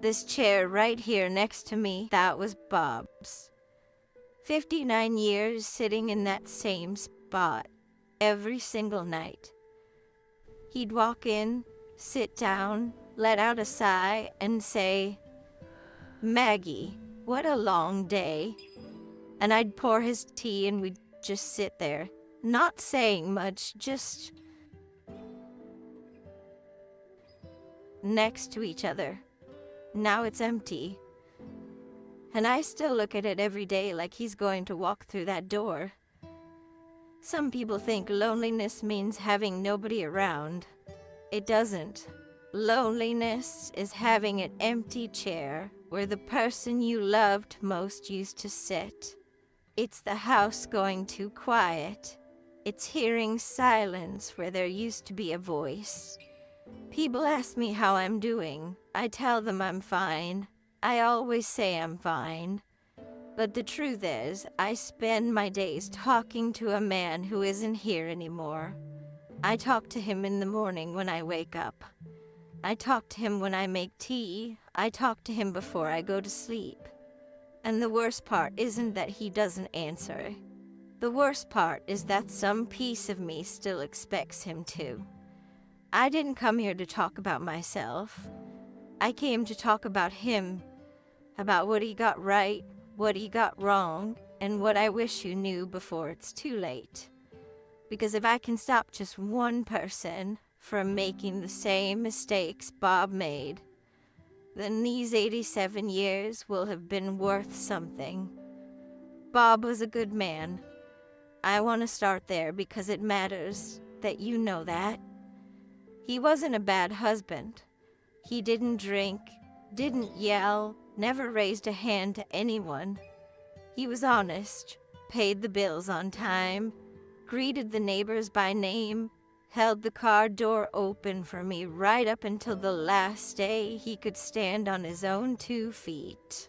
This chair right here next to me, that was Bob's. 59 years sitting in that same spot every single night. He'd walk in, sit down, let out a sigh, and say, "Maggie, what a long day." And I'd pour his tea and we'd just sit there, not saying much, just next to each other. Now it's empty. And I still look at it every day like he's going to walk through that door. Some people think loneliness means having nobody around. It doesn't. Loneliness is having an empty chair where the person you loved most used to sit. It's the house going too quiet. It's hearing silence where there used to be a voice. People ask me how I'm doing. I tell them I'm fine. I always say I'm fine. But the truth is, I spend my days talking to a man who isn't here anymore. I talk to him in the morning when I wake up. I talk to him when I make tea. I talk to him before I go to sleep. And the worst part isn't that he doesn't answer. The worst part is that some piece of me still expects him to. I didn't come here to talk about myself. I came to talk about him, about what he got right, what he got wrong, and what I wish you knew before it's too late. Because if I can stop just one person from making the same mistakes Bob made, then these 87 years will have been worth something. Bob was a good man. I want to start there because it matters that you know that. He wasn't a bad husband. He didn't drink, didn't yell, never raised a hand to anyone. He was honest, paid the bills on time, greeted the neighbors by name, held the car door open for me right up until the last day he could stand on his own 2 feet.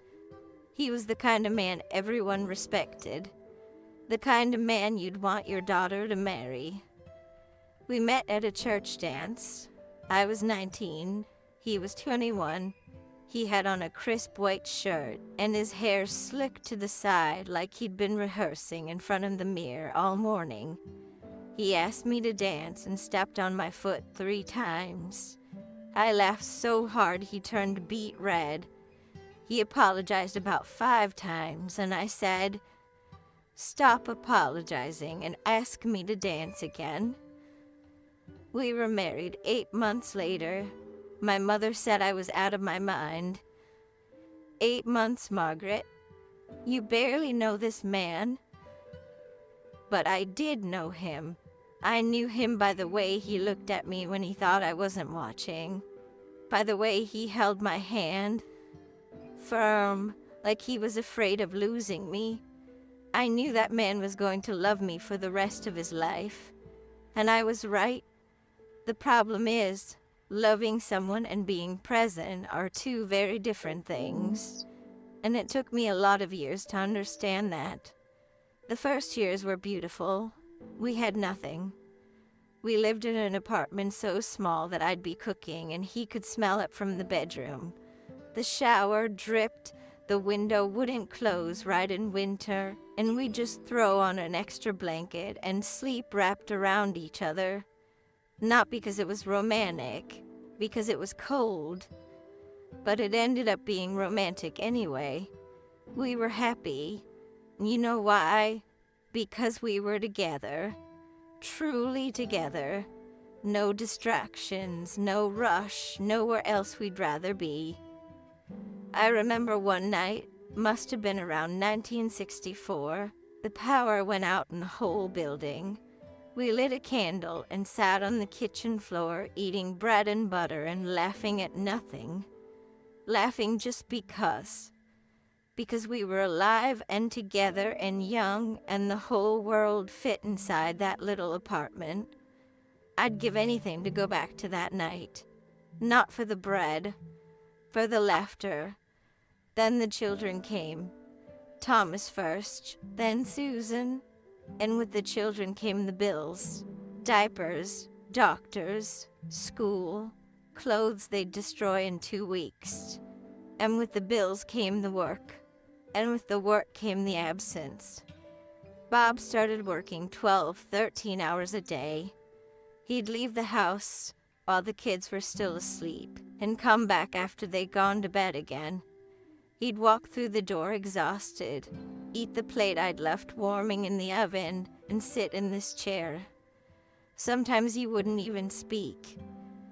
He was the kind of man everyone respected, the kind of man you'd want your daughter to marry. We met at a church dance. I was 19, he was 21. He had on a crisp white shirt and his hair slicked to the side like he'd been rehearsing in front of the mirror all morning. He asked me to dance and stepped on my foot 3 times. I laughed so hard he turned beet red. He apologized about 5 times and I said, "Stop apologizing and ask me to dance again." We were married 8 months later. My mother said I was out of my mind. 8 months, Margaret. You barely know this man. But I did know him. I knew him by the way he looked at me when he thought I wasn't watching. By the way he held my hand, firm, like he was afraid of losing me. I knew that man was going to love me for the rest of his life. And I was right. The problem is, loving someone and being present are 2 very different things. And it took me a lot of years to understand that. The first years were beautiful. We had nothing. We lived in an apartment so small that I'd be cooking and he could smell it from the bedroom. The shower dripped, the window wouldn't close right in winter, and we'd just throw on an extra blanket and sleep wrapped around each other. Not because it was romantic, because it was cold. But it ended up being romantic anyway. We were happy. You know why? Because we were together. Truly together. No distractions, no rush, nowhere else we'd rather be. I remember one night, must have been around 1964, the power went out in the whole building. We lit a candle and sat on the kitchen floor eating bread and butter and laughing at nothing. Laughing just because. Because we were alive and together and young and the whole world fit inside that little apartment. I'd give anything to go back to that night. Not for the bread, for the laughter. Then the children came. Thomas first, then Susan. And with the children came the bills. Diapers, doctors, school, clothes they'd destroy in 2 weeks. And with the bills came the work. And with the work came the absence. Bob started working 12, 13 hours a day. He'd leave the house while the kids were still asleep and come back after they'd gone to bed again. He'd walk through the door exhausted, eat the plate I'd left warming in the oven, and sit in this chair. Sometimes he wouldn't even speak.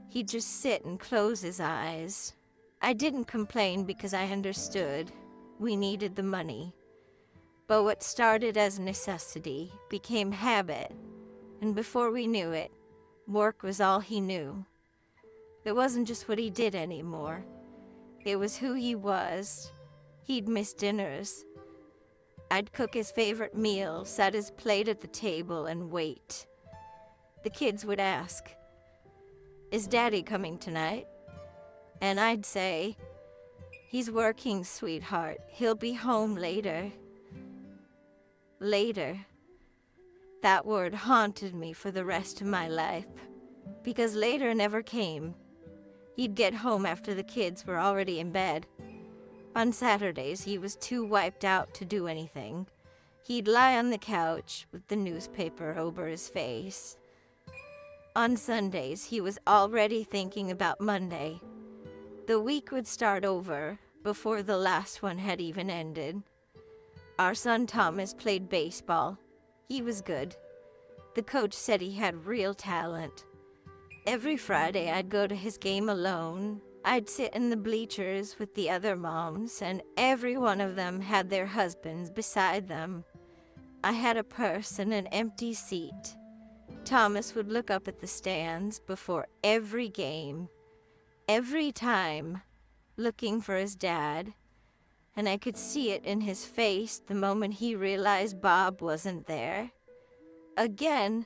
He'd just sit and close his eyes. I didn't complain because I understood. We needed the money. But what started as necessity became habit, and before we knew it, work was all he knew. It wasn't just what he did anymore. It was who he was. He'd miss dinners. I'd cook his favorite meal, set his plate at the table, and wait. The kids would ask, "Is Daddy coming tonight?" And I'd say, "He's working, sweetheart. He'll be home later." Later. That word haunted me for the rest of my life, because later never came. He'd get home after the kids were already in bed. On Saturdays, he was too wiped out to do anything. He'd lie on the couch with the newspaper over his face. On Sundays, he was already thinking about Monday. The week would start over before the last one had even ended. Our son Thomas played baseball. He was good. The coach said he had real talent. Every Friday, I'd go to his game alone. I'd sit in the bleachers with the other moms, and every one of them had their husbands beside them. I had a purse and an empty seat. Thomas would look up at the stands before every game, every time, looking for his dad, and I could see it in his face the moment he realized Bob wasn't there. Again,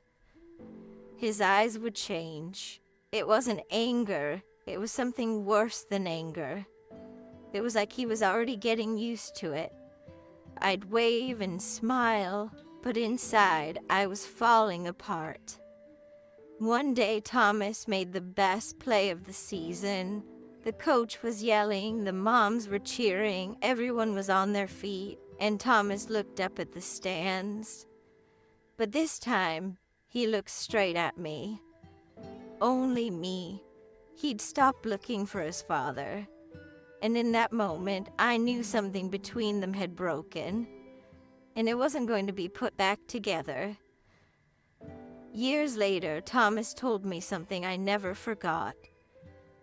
his eyes would change. It wasn't anger. It was something worse than anger. It was like he was already getting used to it. I'd wave and smile, but inside I was falling apart. One day Thomas made the best play of the season. The coach was yelling, the moms were cheering, everyone was on their feet, and Thomas looked up at the stands. But this time, he looked straight at me. Only me. He'd stopped looking for his father. And in that moment, I knew something between them had broken, and it wasn't going to be put back together. Years later, Thomas told me something I never forgot.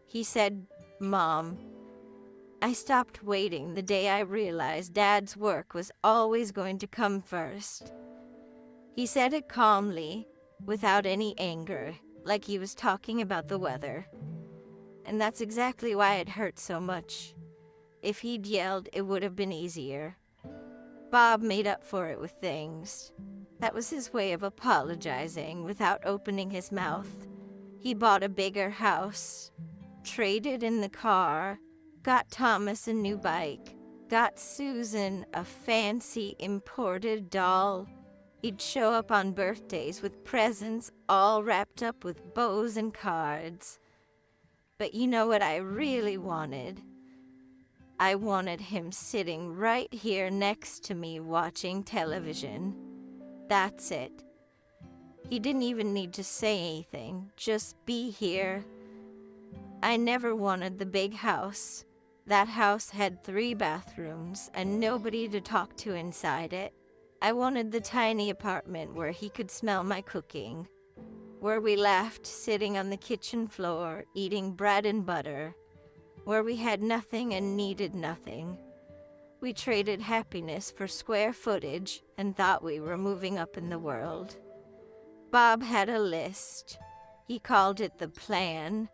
He said, "Mom, I stopped waiting the day I realized Dad's work was always going to come first." He said it calmly, without any anger, like he was talking about the weather. And that's exactly why it hurt so much. If he'd yelled, it would have been easier. Bob made up for it with things. That was his way of apologizing without opening his mouth. He bought a bigger house, traded in the car, got Thomas a new bike, got Susan a fancy imported doll. He'd show up on birthdays with presents all wrapped up with bows and cards. But you know what I really wanted? I wanted him sitting right here next to me watching television. That's it. He didn't even need to say anything, just be here. I never wanted the big house. That house had 3 bathrooms and nobody to talk to inside it. I wanted the tiny apartment where he could smell my cooking, where we laughed sitting on the kitchen floor, eating bread and butter, where we had nothing and needed nothing. We traded happiness for square footage and thought we were moving up in the world. Bob had a list. He called it the plan.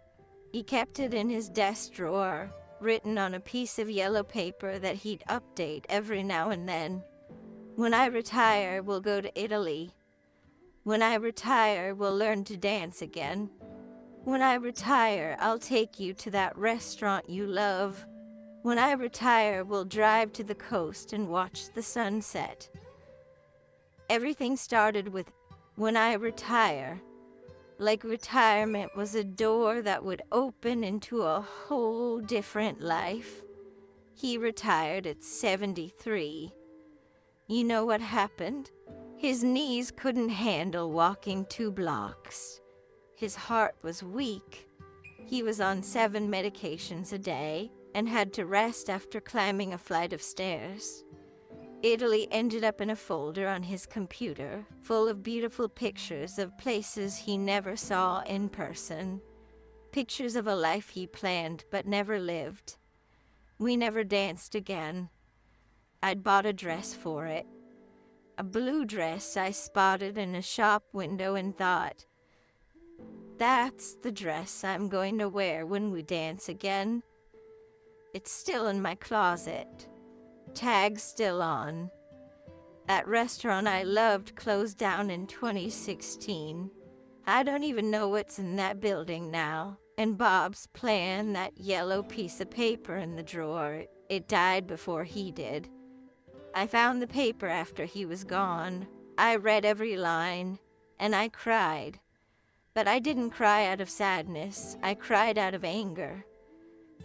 He kept it in his desk drawer, written on a piece of yellow paper that he'd update every now and then. When I retire, we'll go to Italy. When I retire, we'll learn to dance again. When I retire, I'll take you to that restaurant you love. When I retire, we'll drive to the coast and watch the sunset. Everything started with, when I retire. Like retirement was a door that would open into a whole different life. He retired at 73. You know what happened? His knees couldn't handle walking 2 blocks. His heart was weak. He was on 7 medications a day and had to rest after climbing a flight of stairs. Italy ended up in a folder on his computer full of beautiful pictures of places he never saw in person. Pictures of a life he planned but never lived. We never danced again. I'd bought a dress for it. A blue dress I spotted in a shop window and thought, that's the dress I'm going to wear when we dance again. It's still in my closet. Tag still on. That restaurant I loved closed down in 2016. I don't even know what's in that building now. And Bob's plan, that yellow piece of paper in the drawer, it died before he did. I found the paper after he was gone. I read every line, and I cried. But I didn't cry out of sadness. I cried out of anger.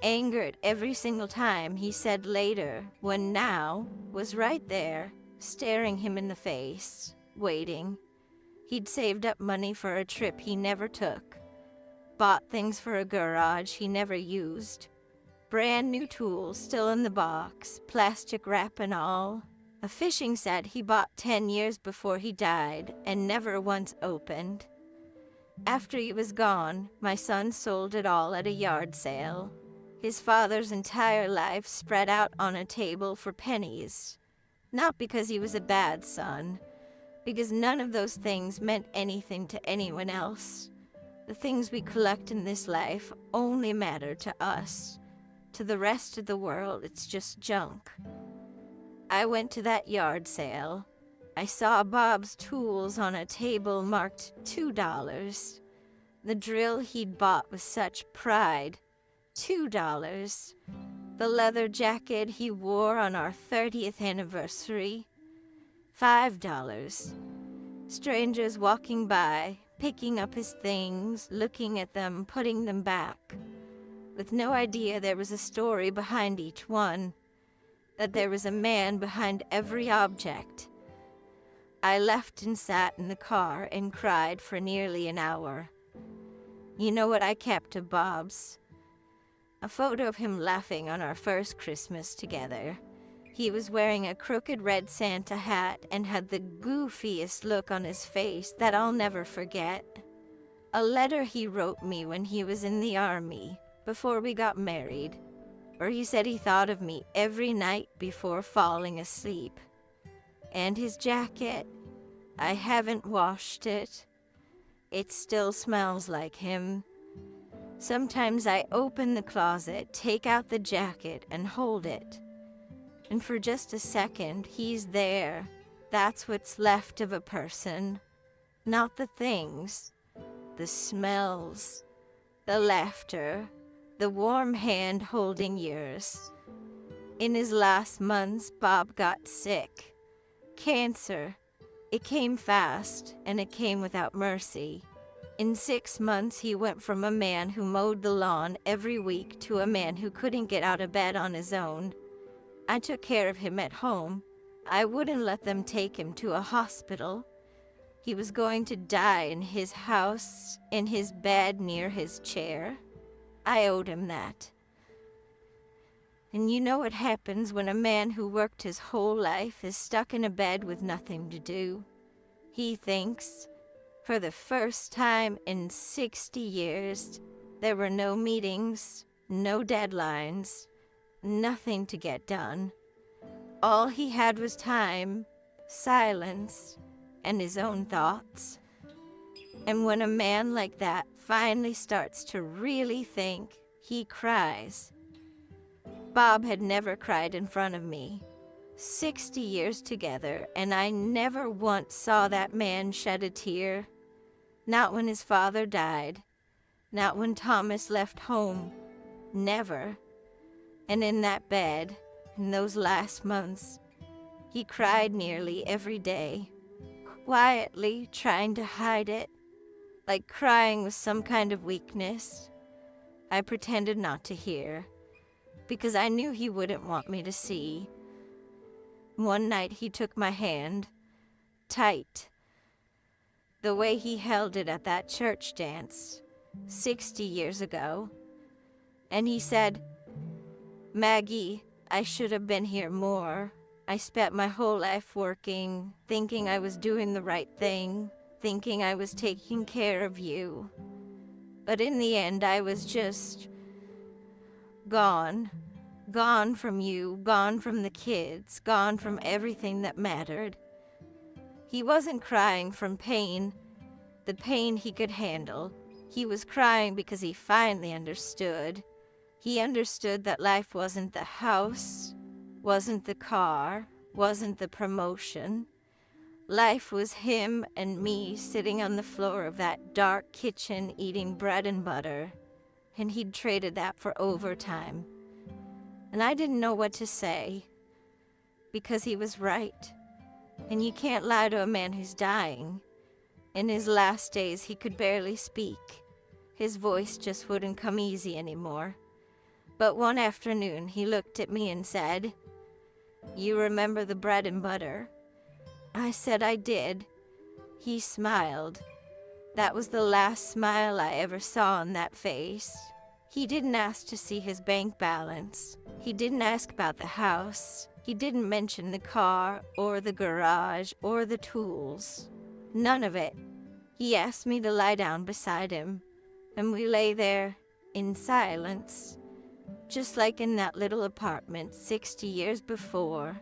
Anger at every single time he said later, when now was right there, staring him in the face, waiting. He'd saved up money for a trip he never took. Bought things for a garage he never used. Brand new tools still in the box, plastic wrap and all. A fishing set he bought 10 years before he died and never once opened. After he was gone, my son sold it all at a yard sale. His father's entire life spread out on a table for pennies. Not because he was a bad son, because none of those things meant anything to anyone else. The things we collect in this life only matter to us. To the rest of the world, it's just junk. I went to that yard sale. I saw Bob's tools on a table marked $2. The drill he'd bought with such pride, $2. The leather jacket he wore on our 30th anniversary, $5. Strangers walking by, picking up his things, looking at them, putting them back, with no idea there was a story behind each one, that there was a man behind every object. I left and sat in the car and cried for nearly an hour. You know what I kept of Bob's? A photo of him laughing on our first Christmas together. He was wearing a crooked red Santa hat and had the goofiest look on his face that I'll never forget. A letter he wrote me when he was in the army, before we got married, where he said he thought of me every night before falling asleep. And his jacket, I haven't washed it. It still smells like him. Sometimes I open the closet, take out the jacket, and hold it. And for just a second, he's there. That's what's left of a person. Not the things, the smells, the laughter, the warm hand holding yours. In his last months, Bob got sick. Cancer. It came fast, and it came without mercy. In 6 months, he went from a man who mowed the lawn every week to a man who couldn't get out of bed on his own. I took care of him at home. I wouldn't let them take him to a hospital. He was going to die in his house, in his bed near his chair. I owed him that. And you know what happens when a man who worked his whole life is stuck in a bed with nothing to do? He thinks, for the first time in 60 years, there were no meetings, no deadlines, nothing to get done. All he had was time, silence, and his own thoughts. And when a man like that finally starts to really think, he cries. Bob had never cried in front of me. 60 years together, and I never once saw that man shed a tear. Not when his father died. Not when Thomas left home. Never. And in that bed, in those last months, he cried nearly every day, quietly trying to hide it, like crying was some kind of weakness. I pretended not to hear. because I knew he wouldn't want me to see. One night he took my hand, tight, the way he held it at that church dance 60 years ago, and he said, "Maggie, I should have been here more. I spent my whole life working, thinking I was doing the right thing, thinking I was taking care of you. But in the end, I was just gone. Gone from you, gone from the kids, gone from everything that mattered." He wasn't crying from pain, the pain he could handle. He was crying because he finally understood. He understood that life wasn't the house, wasn't the car, wasn't the promotion. Life was him and me sitting on the floor of that dark kitchen eating bread and butter, and he'd traded that for overtime. And I didn't know what to say, because he was right. And you can't lie to a man who's dying. In his last days, he could barely speak. His voice just wouldn't come easy anymore. But one afternoon, he looked at me and said, "You remember the bread and butter?" I said I did. He smiled. That was the last smile I ever saw on that face. He didn't ask to see his bank balance. He didn't ask about the house. He didn't mention the car or the garage or the tools. None of it. He asked me to lie down beside him, and we lay there in silence, just like in that little apartment 60 years before.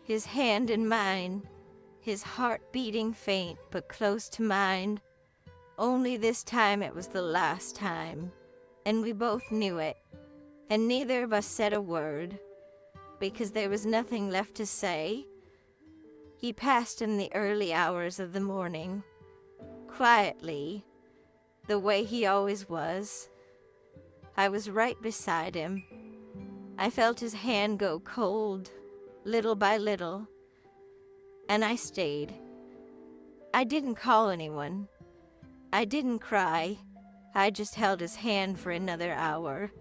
His hand in mine, his heart beating faint but close to mine. Only this time it was the last time, and we both knew it, and neither of us said a word, because there was nothing left to say. He passed in the early hours of the morning, quietly, the way he always was. I was right beside him. I felt his hand go cold, little by little, and I stayed. I didn't call anyone. I didn't cry. I just held his hand for another hour,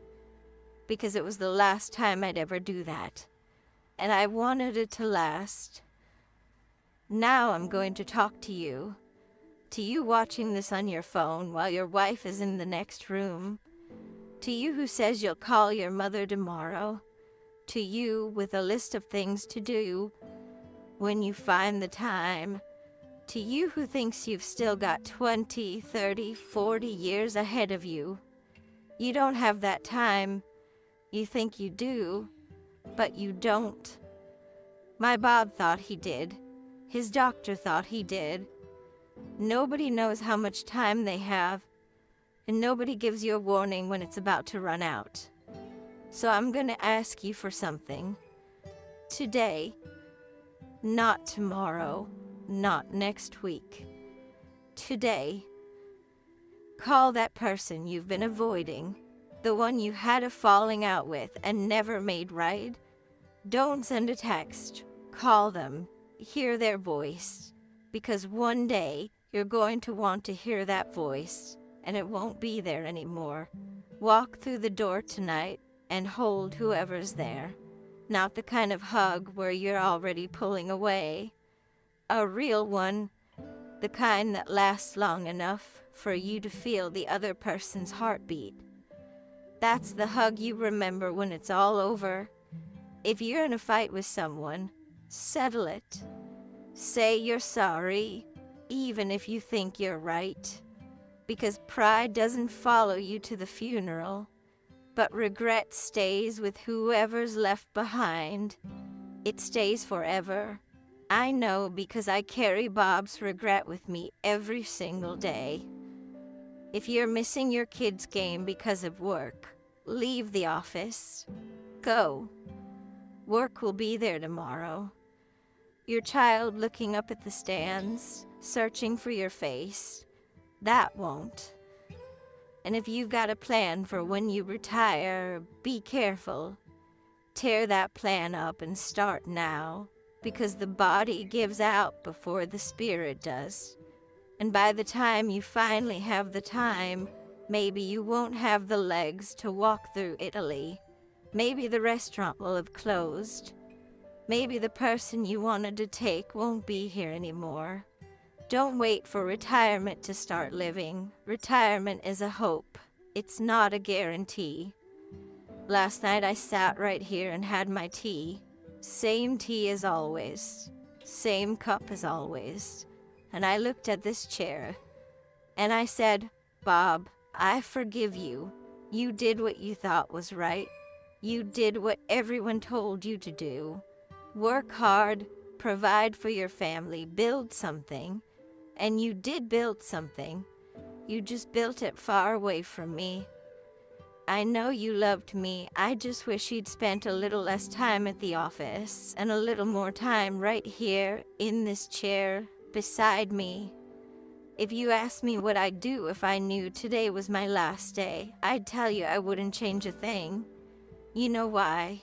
because it was the last time I'd ever do that, and I wanted it to last. Now I'm going to talk to you watching this on your phone while your wife is in the next room, to you who says you'll call your mother tomorrow, to you with a list of things to do when you find the time, to you who thinks you've still got 20, 30, 40 years ahead of you. You don't have that time. You think you do, but you don't. My Bob thought he did. His doctor thought he did. Nobody knows how much time they have, and nobody gives you a warning when it's about to run out. So I'm going to ask you for something. Today, not tomorrow, not next week. Today, call that person you've been avoiding, the one you had a falling out with and never made right. Don't send a text. Call them. Hear their voice. Because one day, you're going to want to hear that voice, and it won't be there anymore. Walk through the door tonight and hold whoever's there. Not the kind of hug where you're already pulling away. A real one, the kind that lasts long enough for you to feel the other person's heartbeat. That's the hug you remember when it's all over. If you're in a fight with someone, settle it. Say you're sorry, even if you think you're right. Because pride doesn't follow you to the funeral, but regret stays with whoever's left behind. It stays forever. I know because I carry Bob's regret with me every single day. If you're missing your kid's game because of work, leave the office. Go. Work will be there tomorrow. Your child looking up at the stands, searching for your face, that won't. And if you've got a plan for when you retire, be careful. Tear that plan up and start now, because the body gives out before the spirit does. And by the time you finally have the time, maybe you won't have the legs to walk through Italy, Maybe the restaurant will have closed. Maybe the person you wanted to take won't be here anymore. Don't wait for retirement to start living. Retirement is a hope. It's not a guarantee. Last night I sat right here and had my tea. Same tea as always. Same cup as always. And I looked at this chair and I said, Bob, I forgive you. You did what you thought was right. You did what everyone told you to do. Work hard, provide for your family, build something. And you did build something. You just built it far away from me. I know you loved me. I just wish you'd spent a little less time at the office and a little more time right here in this chair beside me. If you asked me what I'd do if I knew today was my last day, I'd tell you I wouldn't change a thing. You know why?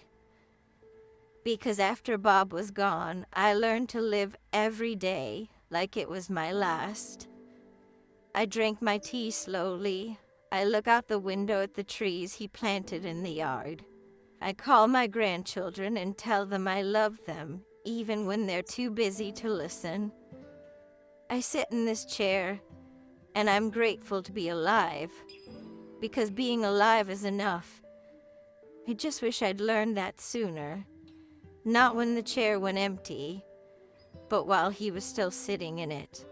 Because after Bob was gone, I learned to live every day like it was my last. I drank my tea slowly. I look out the window at the trees he planted in the yard. I call my grandchildren and tell them I love them, even when they're too busy to listen. I sit in this chair, and I'm grateful to be alive, because being alive is enough. I just wish I'd learned that sooner. Not when the chair went empty, but while he was still sitting in it.